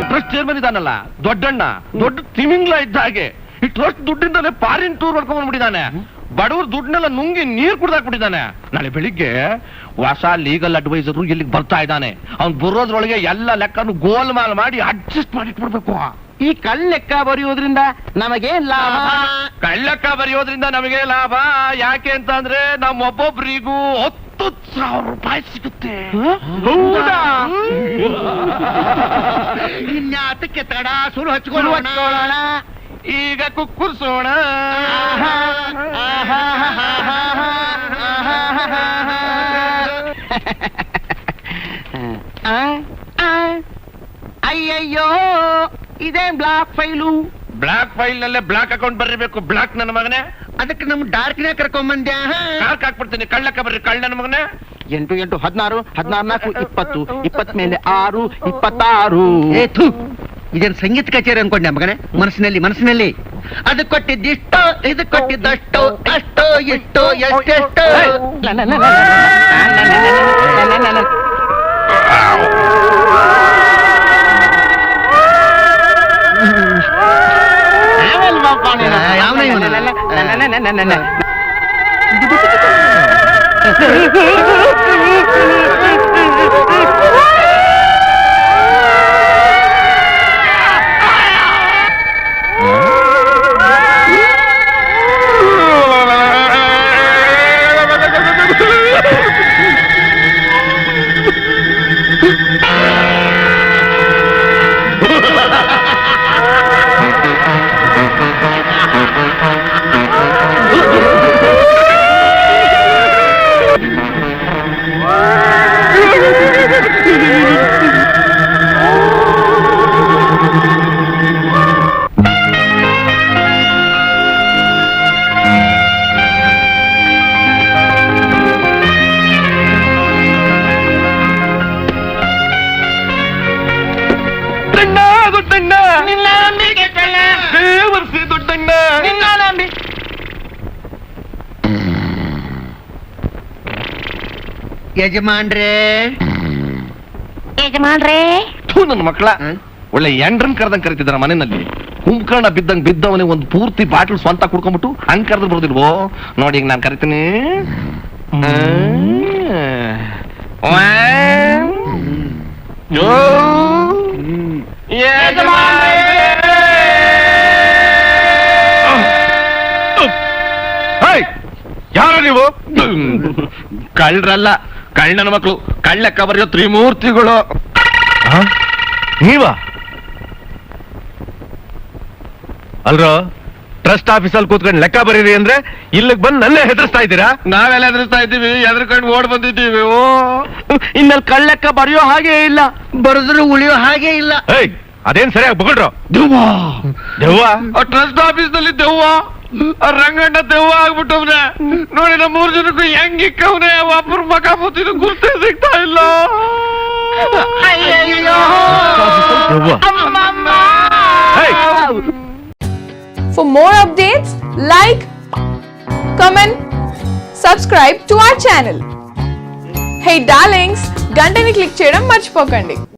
ಟ್ರಸ್ಟ್ ಚೇರ್ಮನ್ ಇದಾನಲ್ಲ ದೊಡ್ಡಣ್ಣ, ದೊಡ್ಡ ತಿಮಿಂಗ್ಲ ಇದ್ದ ಹಾಗೆ ಈ ಟ್ರಸ್ಟ್ ದುಡ್ಡಿಂದಾನೆ ಫಾರಿನ್ ಟೂರ್ ಮಾಡ್ಕೊಂಡ್ ಬಂದ್ಬಿಟ್ಟಿದ್ದಾನೆ. ಬಡವ್ರ ದುಡ್ಡನ್ನೆಲ್ಲ ನುಂಗಿ ನೀರ್ ಕುಡ್ದಾಕ್ಬಿಟ್ಟಿದ್ದಾನೆ. ನಾಳೆ ಬೆಳಿಗ್ಗೆ ಹೊಸ ಲೀಗಲ್ ಅಡ್ವೈಸರ್ ಇಲ್ಲಿಗೆ ಬರ್ತಾ ಇದ್ದಾನೆ. ಅವ್ನು ಬರೋದ್ರೊಳಗೆ ಎಲ್ಲ ಲೆಕ್ಕನು ಗೋಲ್ಮಾಲ್ ಮಾಡಿ ಅಡ್ಜಸ್ಟ್ ಮಾಡಿ ಇಟ್ಬಿಡ್ಬೇಕು. ಈ ಕಳ್ಳೆಕ್ಕ ಬರೆಯೋದ್ರಿಂದ ನಮಗೇನ್ ಲಾಭ? ಕಳ್ಳಕ್ಕ ಬರೆಯೋದ್ರಿಂದ ನಮಗೆ ಲಾಭ. ಯಾಕೆ ಅಂತ ಅಂದ್ರೆ ನಮ್ಮ ಒಬ್ಬೊಬ್ರಿಗೂ 10,000 ರೂಪಾಯಿ ಸಿಗುತ್ತೆ. ಹೌದಾ? ಇನ್ಯಾತಕ್ಕೆ ತಡ? ಸುರು ಹಚ್ಕೊಳ್ಳೋಣ. ಈಗ ಕುಕ್ಕುರ್ಸೋಣ. ಅಯ್ಯಯ್ಯೋ, ಇದೇನ್ ಬ್ಲಾಕ್ ಫೈಲು? ಬ್ಲಾಕ್ ಫೈಲ್ ನಲ್ಲೇ ಬ್ಲಾಕ್ ಅಕೌಂಟ್ ಬರೀಬೇಕು. ಬ್ಲಾಕ್ ನನ್ನ ಮಗನೇ. ಅದಕ್ಕೆ ನಮ್ ಡಾರ್ಕ್ನೇ ಕರ್ಕೊಂಬಂದ್ಯಾ? ಕಾಕ್ ಹಾಕ್ಬಿಡ್ತೀನಿ. ಕಳ್ಳಕ್ಕ ಬರ್ರಿ, ಕಳ್ಳ ನನ್ನ ಮಗನೇ. 8 8 16 16 20 20 ಮೇಲೆ 6 26. ಇದೇನು ಸಂಗೀತ ಕಚೇರಿ ಅನ್ಕೊಂಡೆ ಮಗನೇ? ಮನಸ್ಸಿನಲ್ಲಿ ಅದಕ್ಕೆ ಕೊಟ್ಟಿದ್ದಿಷ್ಟೋ, ಇದಕ್ಕೆ ಕೊಟ್ಟಿದ್ದಷ್ಟೋ, ಅಷ್ಟೋ ಇಷ್ಟೋ ಎಷ್ಟೆಷ್ಟೋ. ಯಜಮಾನ್ರೇ ನನ್ನ ಮಕ್ಕಳ ಒಳ್ಳೆ ಎಂಡ್ರನ್ ಕರೆದಂಗ್ ಕರಿತಿದಾರ ಮನೆಯಲ್ಲಿ. ಕುಂಭಕರ್ಣ ಬಿದ್ದಂಗ್ ಬಿದ್ದವನೇ ಒಂದು ಪೂರ್ತಿ ಬಾಟಲ್ ಸ್ವಂತ ಕುಡ್ಕೊಂಡ್ಬಿಟ್ಟು ಹಂಗ್ ಕರೆದ್ರು ಬರೋದಿಲ್ವೋ ನೋಡಿ. ಈಗ ನಾನು ಕರಿತೀನಿ. ಯಾರು ನೀವು? ಕಳ್ಳರಲ್ಲ, ಕಳ್ಳನ ಮಕ್ಕಳು. ಕಳ್ಳಕ್ಕ ಬರೆಯೋ ತ್ರಿಮೂರ್ತಿಗಳು. ನೀವಾ? ಅಲ್ರೋ, ಟ್ರಸ್ಟ್ ಆಫೀಸಲ್ಲಿ ಕೂತ್ಕೊಂಡು ಲೆಕ್ಕ ಬರೀರಿ ಅಂದ್ರೆ ಇಲ್ಲಿಗೆ ಬಂದು ನನ್ನೇ ಹೆದರ್ಸ್ತಾ ಇದ್ದೀರಾ? ನಾವೆಲ್ಲ ಎದುರಿಸ್ತಾ ಇದ್ದೀವಿ, ಎದ್ರಕೊಂಡು ಓಡ್ ಬಂದಿದ್ದೀವಿ. ಇನ್ನಲ್ಲಿ ಕಳ್ಳೆಕ್ಕ ಬರೆಯೋ ಹಾಗೆ ಇಲ್ಲ, ಬರೆದ್ರು ಉಳಿಯೋ ಹಾಗೆ ಇಲ್ಲ. ಅದೇನ್ ಸರಿಯಾಗಿ ಬಗಳ್ರು. ದೆವ್ವ ಟ್ರಸ್ಟ್ ಆಫೀಸ್ ನಲ್ಲಿ ದೆವ್ವ, ರಂಗಣ್ಣ ದೆವ್ವ ಆಗ್ಬಿಟ್ಟವ್ರೆ ನೋಡಿ. ನಮ್ಮ 3 ಜನಕ್ಕೂ ಹೆಂಗಿಕ್ಕವ್ರೆ, ಒಬ್ಬರ ಮಕ ಮುತ್ತಿನ ಗುರ್ತೇ ಸಿಗ್ತಾ ಇಲ್ಲ. For more updates, like, comment, subscribe to our channel. Hey darlings, గంటని click చేయడం మర్చిపోకండి.